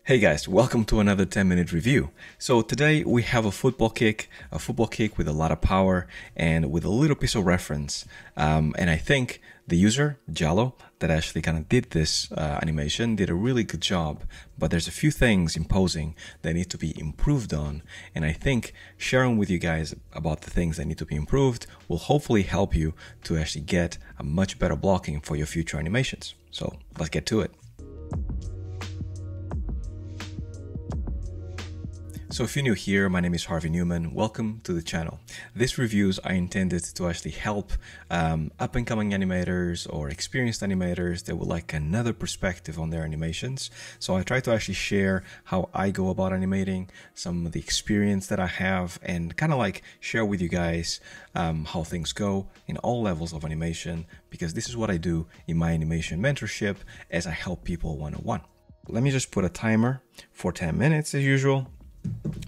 Hey guys, welcome to another 10-minute review. So today we have a football kick with a lot of power and with a little piece of reference. And I think the user, Jalo, that actually kind of did this animation did a really good job. But there's a few things in posing that need to be improved on. And I think sharing with you guys about the things that need to be improved will hopefully help you to actually get a much better blocking for your future animations. So let's get to it. So if you're new here, my name is Harvey Newman. Welcome to the channel. These reviews are intended to actually help up-and-coming animators or experienced animators that would like another perspective on their animations. So I try to actually share how I go about animating, some of the experience that I have, and kind of like share with you guys how things go in all levels of animation, because this is what I do in my animation mentorship as I help people one-on-one. Let me just put a timer for 10 minutes as usual.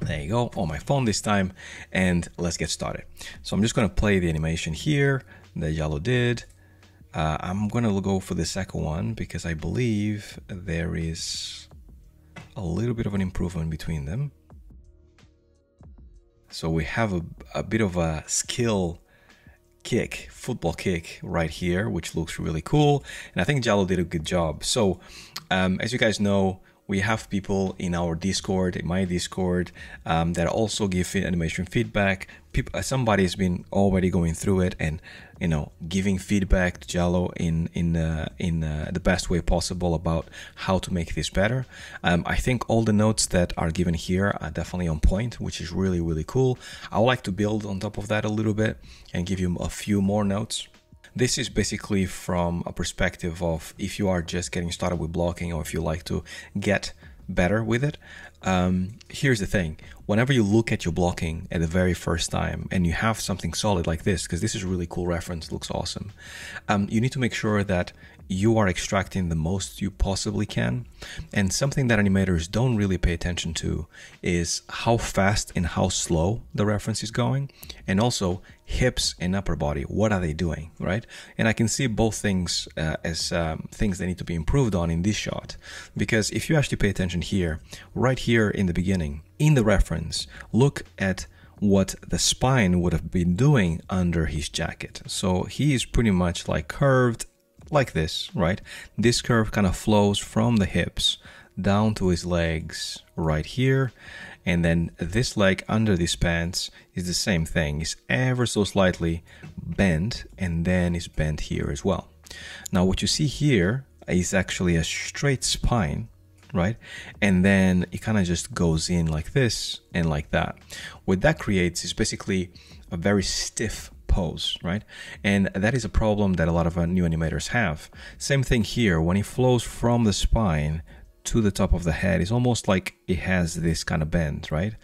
There you go, on my phone this time, and let's get started. So I'm just going to play the animation here that Jalo did. I'm going to go for the second one because I believe there is a little bit of an improvement between them. So we have a bit of a skill kick, football kick right here, which looks really cool. And I think Jalo did a good job. So as you guys know, we have people in our Discord, in my Discord, that also give animation feedback. Somebody's been already going through it and, you know, giving feedback to Jalo in the best way possible about how to make this better. I think all the notes that are given here are definitely on point, which is really, really cool. I would like to build on top of that a little bit and give you a few more notes. This is basically from a perspective of if you are just getting started with blocking or if you like to get better with it. Here's the thing. Whenever you look at your blocking at the very first time and you have something solid like this, because this is a really cool reference, looks awesome, you need to make sure that you are extracting the most you possibly can. And something that animators don't really pay attention to is how fast and how slow the reference is going, and also hips and upper body, what are they doing, right? And I can see both things as things that need to be improved on in this shot, because if you actually pay attention here, right here in the beginning, in the reference, look at what the spine would have been doing under his jacket. So he is pretty much like curved like this, right? This curve kind of flows from the hips down to his legs right here. And then this leg under these pants is the same thing. It's ever so slightly bent, and then it's bent here as well. Now what you see here is actually a straight spine, right? And then it kind of just goes in like this and like that. What that creates is basically a very stiff pose, right? And that is a problem that a lot of new animators have. Same thing here, when it flows from the spine to the top of the head, it's almost like it has this kind of bend, right?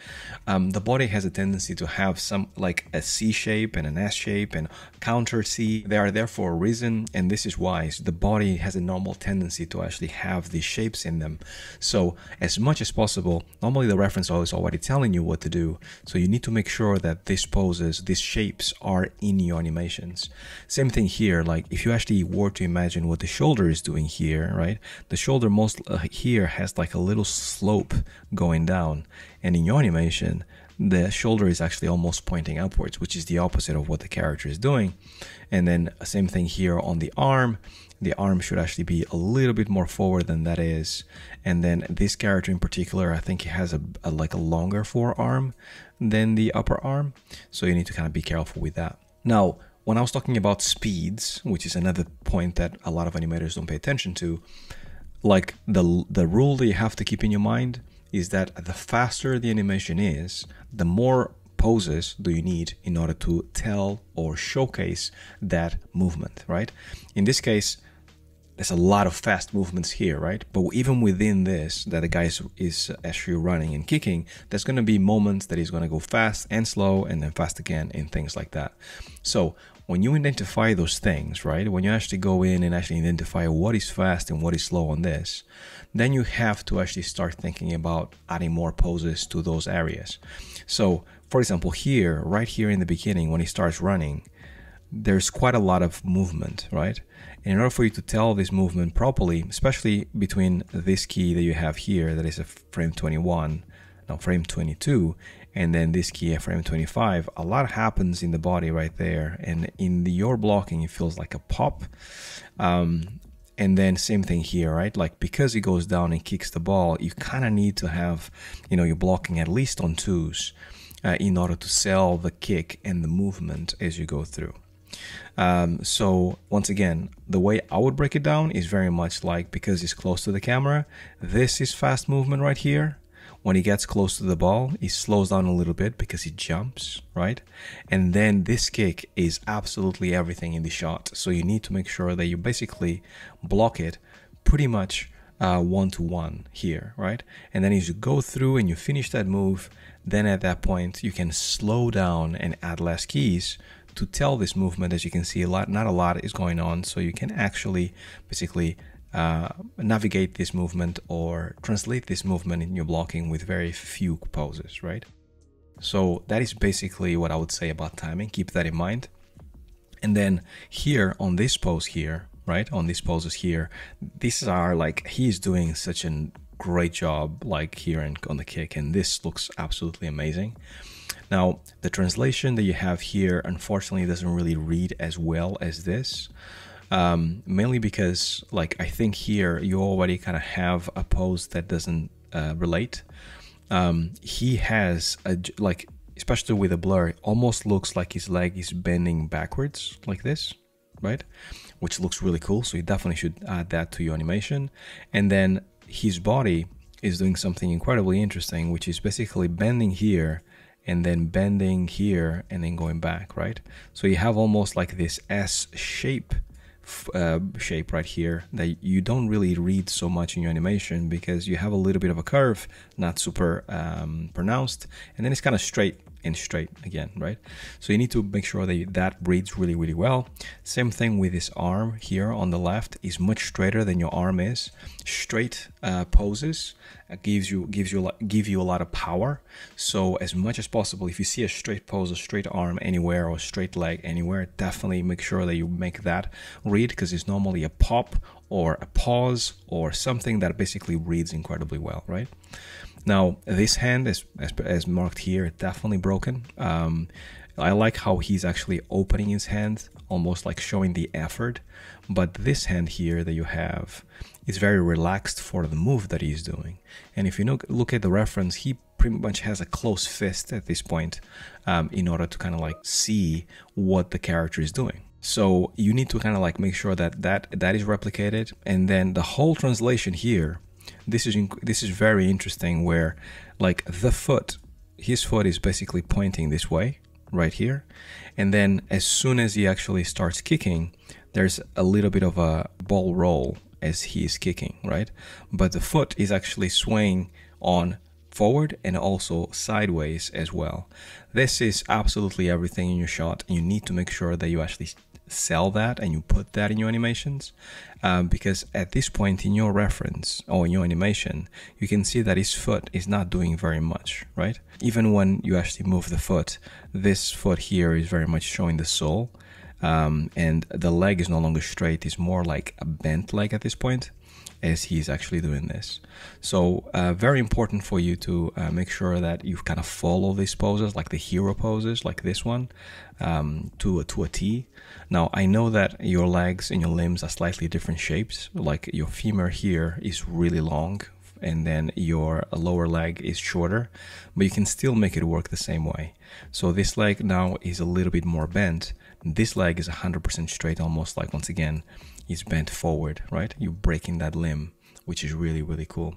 The body has a tendency to have some like a C shape and an S shape and counter C. They are there for a reason, and this is why the body has a normal tendency to actually have these shapes in them. So as much as possible, normally the reference is already telling you what to do, so you need to make sure that these poses, these shapes are in your animations. Same thing here, like if you actually were to imagine what the shoulder is doing here, right? The shoulder here has like a little slope going down, and in your animation the shoulder is actually almost pointing upwards, which is the opposite of what the character is doing. And then same thing here on the arm should actually be a little bit more forward than that is. And then this character in particular, I think he has like a longer forearm than the upper arm, so you need to kind of be careful with that. Now when I was talking about speeds, which is another point that a lot of animators don't pay attention to, like the rule that you have to keep in your mind is that the faster the animation is, the more poses do you need in order to tell or showcase that movement, right? In this case, there's a lot of fast movements here, right? But even within this, that the guy is actually running and kicking, there's going to be moments that he's going to go fast and slow and then fast again and things like that. So when you identify those things, right, when you actually go in and actually identify what is fast and what is slow on this, then you have to actually start thinking about adding more poses to those areas. So for example, here, right here in the beginning, when he starts running, there's quite a lot of movement, right? And in order for you to tell this movement properly, especially between this key that you have here, that is a frame 21, now frame 22, and then this key at frame 25, a lot happens in the body right there. And in your blocking, it feels like a pop. And then same thing here, right? Like, because it goes down and kicks the ball, you kind of need to have, you know, you're blocking at least on twos in order to sell the kick and the movement as you go through. So once again, the way I would break it down is very much like, because it's close to the camera, this is fast movement right here. When he gets close to the ball, he slows down a little bit because he jumps, right? And then this kick is absolutely everything in the shot. So you need to make sure that you basically block it pretty much one-to-one here, right? And then as you go through and you finish that move, then at that point, you can slow down and add less keys to tell this movement. As you can see, not a lot is going on. So you can actually basically navigate this movement or translate this movement in your blocking with very few poses, right? So that is basically what I would say about timing. Keep that in mind. And then here on this pose here, right, on these poses here, these are like, he's doing such a great job like here and on the kick, and this looks absolutely amazing. Now the translation that you have here unfortunately doesn't really read as well as this. Mainly because, like, I think here you already kind of have a pose that doesn't relate. He has like, especially with a blur, it almost looks like his leg is bending backwards like this, right? Which looks really cool. So you definitely should add that to your animation. And then his body is doing something incredibly interesting, which is basically bending here and then bending here and then going back, right? So you have almost like this S shape right here that you don't really read so much in your animation, because you have a little bit of a curve, not super pronounced, and then it's kind of straight and straight again, right? So you need to make sure that that reads really, really well. Same thing with this arm here on the left, is much straighter than your arm is. Straight poses give you a lot of power. So as much as possible, if you see a straight pose, a straight arm anywhere, or a straight leg anywhere, definitely make sure that you make that read, because it's normally a pop or a pause or something that basically reads incredibly well, right? Now this hand is, as marked here, definitely broken. I like how he's actually opening his hand, almost like showing the effort. But this hand here that you have is very relaxed for the move that he's doing. And if you look at the reference, he pretty much has a closed fist at this point in order to kind of like see what the character is doing. So you need to kind of like make sure that that is replicated. And then the whole translation here, this is very interesting, where like his foot is basically pointing this way right here, and then as soon as he actually starts kicking, there's a little bit of a ball roll as he is kicking, right? But the foot is actually swaying on forward and also sideways as well. This is absolutely everything in your shot, and you need to make sure that you actually sell that and you put that in your animations, because at this point in your reference or in your animation, you can see that his foot is not doing very much, right? Even when you actually move the foot, this foot here is very much showing the sole, and the leg is no longer straight, it's more like a bent leg at this point as he's actually doing this. So very important for you to make sure that you kind of follow these poses, like the hero poses, like this one, to a T. Now, I know that your legs and your limbs are slightly different shapes, like your femur here is really long, and then your lower leg is shorter, but you can still make it work the same way. So this leg now is a little bit more bent. This leg is 100% straight, almost like, once again, is bent forward, right? You're breaking that limb, which is really, really cool.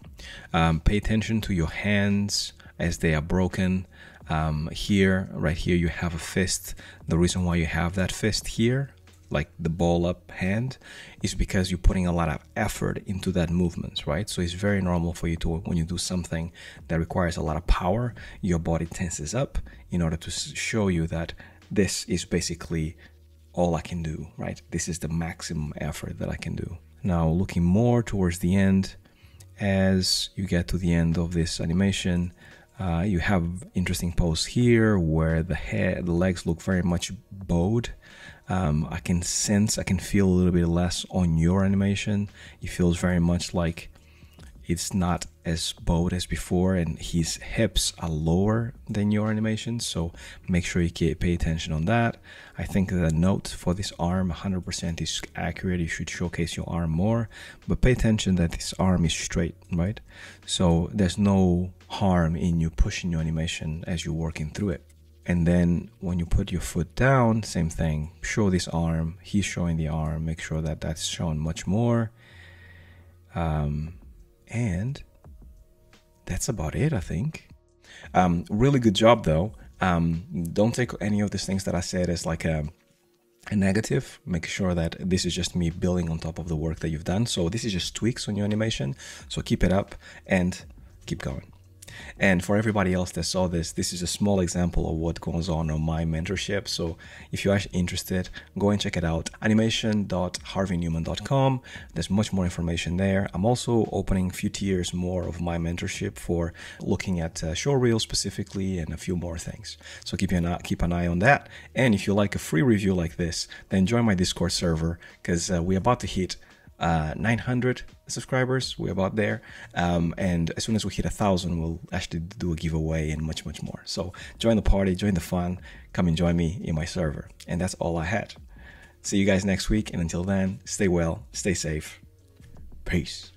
Pay attention to your hands as they are broken. Here, right here, you have a fist. The reason why you have that fist here, like the ball up hand, is because you're putting a lot of effort into that movement, right? So it's very normal for you to, when you do something that requires a lot of power, your body tenses up in order to show you that this is basically all I can do, right? This is the maximum effort that I can do. Now, looking more towards the end, as you get to the end of this animation, You have interesting pose here where the legs look very much bowed. I can feel a little bit less on your animation. It feels very much like it's not as bowed as before, and his hips are lower than your animation, so make sure you pay attention on that. I think the note for this arm 100% is accurate. You should showcase your arm more, but pay attention that this arm is straight, right? So there's no harm in you pushing your animation as you're working through it. And then when you put your foot down, same thing, show this arm. He's showing the arm, make sure that that's shown much more. And that's about it, I think. Really good job though. Don't take any of these things that I said as like a negative. Make sure that this is just me building on top of the work that you've done. So this is just tweaks on your animation. So keep it up and keep going. And for everybody else that saw this, this is a small example of what goes on my mentorship. So if you're actually interested, go and check it out. animation.harveynewman.com. There's much more information there. I'm also opening a few tiers more of my mentorship for looking at showreel specifically and a few more things. So keep an eye on that. And if you like a free review like this, then join my Discord server, because we're about to hit 900 subscribers. We're about there, and as soon as we hit 1,000, we'll actually do a giveaway and much more. So join the party, join the fun, come and join me in my server. And that's all I had. See you guys next week, and until then, stay well, stay safe. Peace.